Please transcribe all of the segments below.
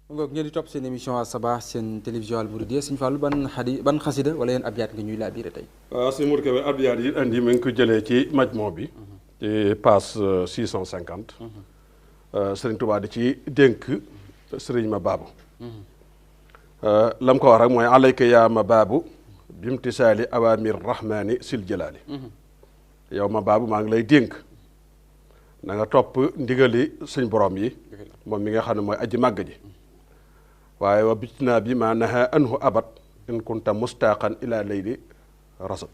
ngoog ngeen di topp seen émission As-Sabah seen télévision Al Mouridiyyah Sëñ Fallu ban xasida wala yéen abyaat nga ñuy laa biire tey. waaw sëñ Mour Kébé abyaat yi indi mi ngi ko jëlee ci majmoo bi ci page 650 sëriñ Tuubaa di ci dénk sëriñ ma baabu lam ko wax rek mooy alayka yaa ma baabu bimtisaali awaamir rahmaani sil jalaali yow ma baabu maa ngi lay dénk na nga topp ndigali suñ borom yi moom mi nga xam ne mooy aji màgg ji waaye wa bitinaa bi ma naha anhu abad in kunta mustaqan ila layli rasad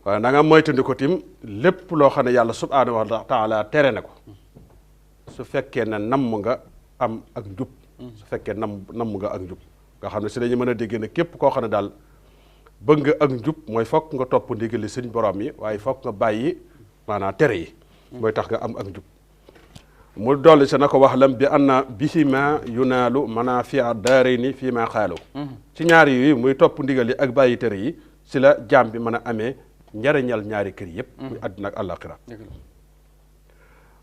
waaye na nga moytandi ko tim lépp loo xam ne yàlla subhaanahu wa taala tere na ko su fekkee ne namm nga am ak njub su fekkee namm nga ak njub nga xam ne si dañu mën a dégg ne képp koo xam ne daal bëgg nga ak njub mooy fokk nga topp ndigali suñ borom yi waaye fokk nga bàyyi maanaam tere yi mooy tax nga am ak njub mu dolli sa na ko wax lam bi anna bihima yunaalu manafia daarayni fii ma xaalu ci ñaari yi muy topp ndigal yi ak bàyyi tere yi si la jaam bi mën a amee njariñal ñaari kër yëpp muy àddina ak àllaaxira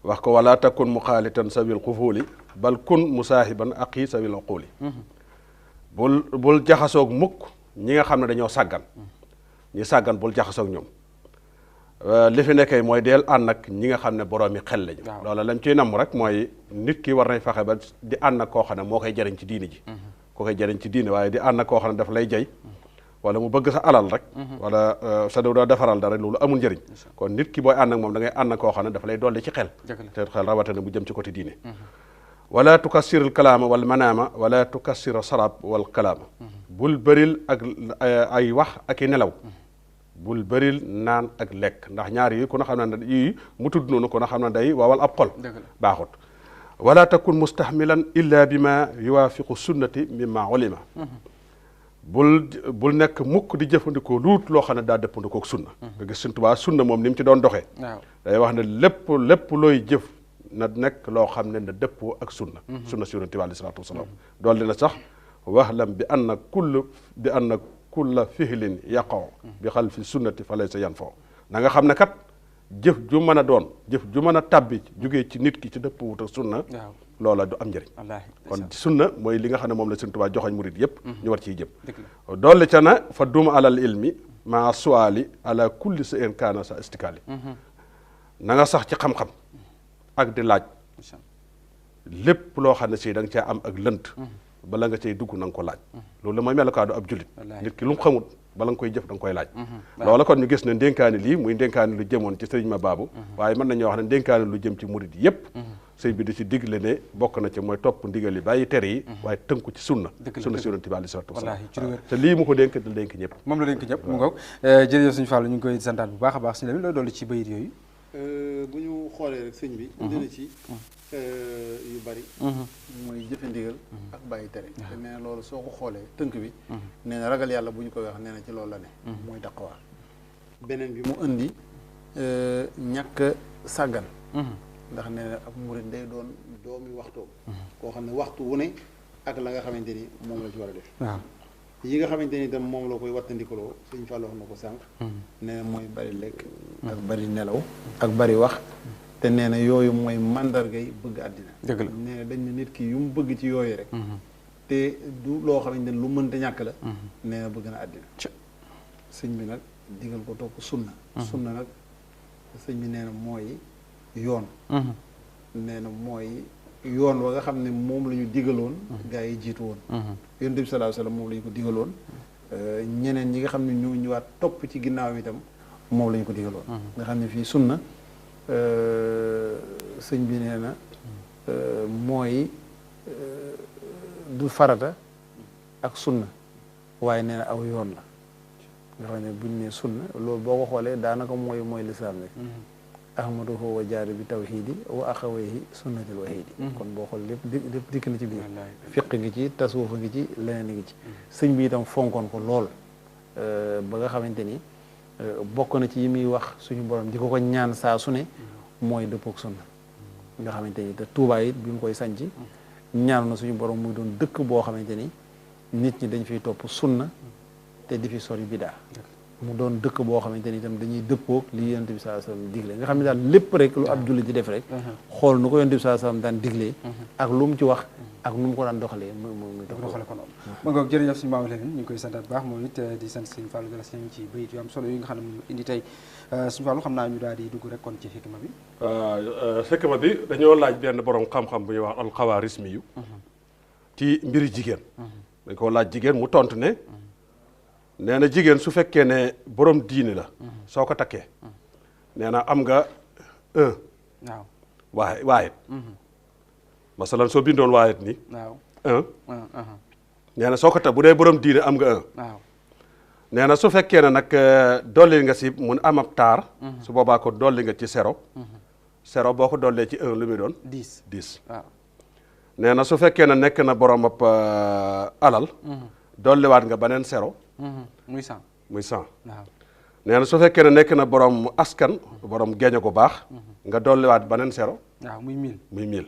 wax ko wala takun muxaalitan sawil xufuuli bal kun musaahiban aqi sawil uquuli bul jaxasoog mukk ñi nga xam ne dañoo sàggan ñi sàggan bul jaxasoog ñoom li fi nekkee mooy deel ànd ak ñi nga xam ne boroomi xel lañu loola lañ ciy namm rek mooy nit ki war nañ fexe ba di ànd ak koo xam ne moo koy jariñ ci diini ji koo koy jariñ ci diini waaye di ànd ak koo xam ne daf lay jay wala mu bëgg sa alal rek wala sa doo defaral dara loolu amul njëriñ kon nit ki booy ànd ak moom da ngay ànd ak koo xam ne dafa lay dolli ci xel te xel rawatina bu jëm ci côté diine wala tukassir al kalaama wal manaama wala tukassir sarab wal kalaama bul bëril ak ay wax ak i nelaw bul bëril naan ak lekk ndax ñaar yi ku na xam ne yii mu tudd noonu ku na xam ne day waawal ab xol baaxut wala takun mustahmilan illa bi ma yuwaafiqu sunnati mimma ulima bul nekk mukk di jëfandikoo luut loo xam ne daa dëppandikoo ak sunna nga gis Sëñ Tuubaa sunna moom ni mu ci doon doxee day wax ne lépp looy jëf na nekk loo xam ne na dëppoo ak sunna si Yonent bi alayhi salaatu wasalaam dool dina sax waxlam bi anna kulla fihlin yaqaw bi xalfi sunnati fa laysa yan foo na nga xam ne kat jëf ju mën a doon jëf ju mën a tàbbi jugee ci nit ki ci dëpp wut ak sunna loola du am njëriñ kon sunna mooy li nga xam ne moom la Sëñ Tuubaa joxañ murid yëpp ñu war ciy jëm dolli ca na fa duma alal ilmi maa suwaali ala kulli sa in kaana sa istikaali na nga sax ci xam-xam ak di laaj lépp loo xam ne si da nga caa am ak lënt bala nga cay dugg na nga ko laaj loolu la mooy melokaanu ab jullit nit ki lu mu xamul bala nga koy jëf da nga koy laaj loola kon ñu gis ne ndénkaani lii muy ndénkaani lu jëmoon ci sëriñ ma baabu waaye mën nañoo wax ne ndénkaani lu jëm ci murid yépp sëñ bi di ci digle ne bokk na ci mooy topp ndigal yi bàyyi tere yi waaye tënku ci sunna si Yonent bi alayhi salaatu wasalaam te lii mu ko dénk da dénk ñëpp moom la dénk ñëpp mu ngoog jërëjëf Sëñ Fallu ñu ngi koy santaat bu baax a baax si la dolli ci bayit yooyu bu ñu xoolee rek sëñ bi dina ci yu bari mooy jëfe ndigal ak bàyyi tere te nee na loolu soo ko xoolee tënk bi nee na ragal yàlla bu ñu koy wax nee na ci loolu la ne mooy taqwa beneen bi mu indi ñàkk sàggan ndax nee na ab murid day doon doomi waxtoom koo xam ne waxtu wu ne ak la nga xamante ni moom la ci war a def waaw yi nga xamante ni itam moom la koy wattandikuloo Sëñ Fallu wax na ko sànq nee na mooy bari lekk ak bari nelaw ak bari wax te nee na yooyu mooy mandargay bëgg àddina dëgg la nee na dañ ne nit ki yu mu bëgg ci yooyu rek te du loo xamante ni lu mënta ñàkk la nee na bëgg na àddina sëñ bi nag digal ko topp sunna sunna nag sëñ bi nee na mooy yoon nee na mooy yoon wa nga xam ne moom la ñu digaloon gaa yi jiitu woon Yonent bi sallallahu alayhi wasallam moom la ñu ko digaloon ñeneen ñi nga xam ne ñoo ñëwaat topp ci ginnaaw itam moom la ñu ko digaloon nga xam ne fii sunna sëñ bi nee na mooy du farata ak sunna waaye nee na aw yoon la nga xam ne buñ ne sunna loolu boo ko xoolee daanaka mooy lislaam rek ahmaduhu wa jaari bi tawhidi wa axawayhi sunnatil wahidi kon boo xool lépp dikk na ci biir fiq ngi ci tasawuf ngi ci leneen ngi ci sëñ bi itam fonkoon ko lool ba nga xamante ni bokk na ci yi muy wax suñu borom di ko ñaan saa su ne mooy dëppook sunna nga xamante ni te Tuubaa it bi mu koy sanc ñaan na suñu borom muy doon dëkk boo xamante ni nit ñi dañ fiy topp sunna te di fi sori bidaa mu doon dëkk boo xamante ni itam dañuy dëppoog li yonent bi sallallahu alayhi wasallam digle nga xam ne daal lépp rek lu ab jullit di def rek xool nu ko yonent bi sallallahu alayhi wasallam daan diglee ak lu mu ci wax ak nu mu ko daan doxalee mu doxale ko noonu ma ngoog jërëjëf suñu Mamadou Lamine ñu ngi koy santaat baax moom it di sant Sëñ Fallou Galass ñu ci bayit yu am solo yi nga xam ne mu indi tey suñu Fallou xam naa ñu daal di dugg rek kon ci xikma bi xikma bi dañoo laaj benn borom xam-xam bu ñuy wax alxawaarismi yu ci mbiri jigéen dañ ko laaj jigéen mu tontu ne nee na jigéen su fekkee ne borom diini la soo ko takkee nee na am nga waayet masalan soo bindoon waayet ni nee na soo ko bu dee borom diine am nga nee na su fekkee ne nag dolli nga si mun am ab taar su boobaa ko dolli nga ci zéro boo ko dollee ci 1 lu muy doon 10 nee na su fekkee ne nekk na borom ab alal dolliwaat nga beneen 0 muy 100 nee na su fekkee ne nekk na borom askan borom geeño gu baax nga dolliwaat beneen 0 muy 1000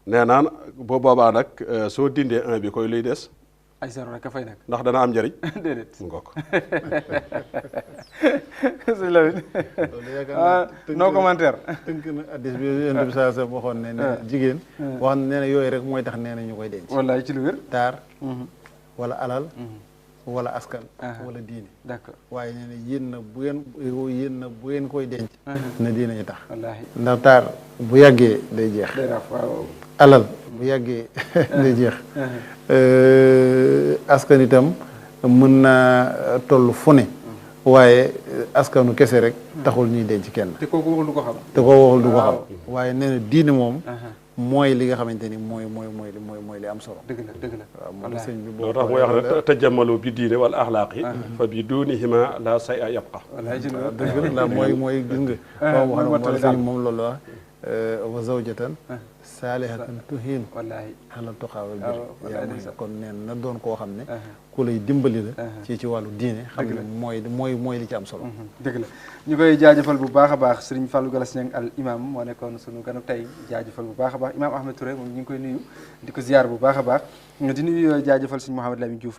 nee na bu boobaa nag soo dindee 1 bi koy luy des ay 0 rek a fay nekk ndax dana am njëriñ déedéet mu ngoog sëñ Lamine no commentaire tënk na addis bi yonent bi sallallahu alayhi wasallam waxoon ne jigéen wax nee na yooyu rek mooy tax nee na ñu koy denc wallaay ci lu wér taar wala alal wala askan wala diine d'accord waaye nee na yéen na bu ngeen koy denc na diine ñu tax wallaahi ndax taar bu yàggee day jeex alal bu yàggee day jeex askan itam mën naa toll fu ne waaye askanu kese rek taxul ñuy denc kenn te kooku waxul du ko xam waaye nee na diine moom mooy li nga xamante ni mooy li am solo. dëgg la waaw moom sëñ bi boo tax muy wax ne tajammalu bi diine wal axlaaqi fa bi duunihima la say a yabqa. dëgg la mooy gis nga. waaw wax na moom loolu la wax wa zawjatan saalihatan tuhiin ala tuqaa wal birri kon neen na doon koo xam ne ku lay dimbali la ci wàllu diine xam ne mooy li ci am solo. dëgg la ñu koy jaajëfal bu baax a baax Serigne Fallou Galass Niang al imam moo nekkoon sunu ganu tey jaajëfal bu baax a baax imam Ahmed Touré moom ñu ngi koy nuyu di ko ziar bu baax a baax di nuyu jaajëfal Serigne Mouhamed Lamine Diouf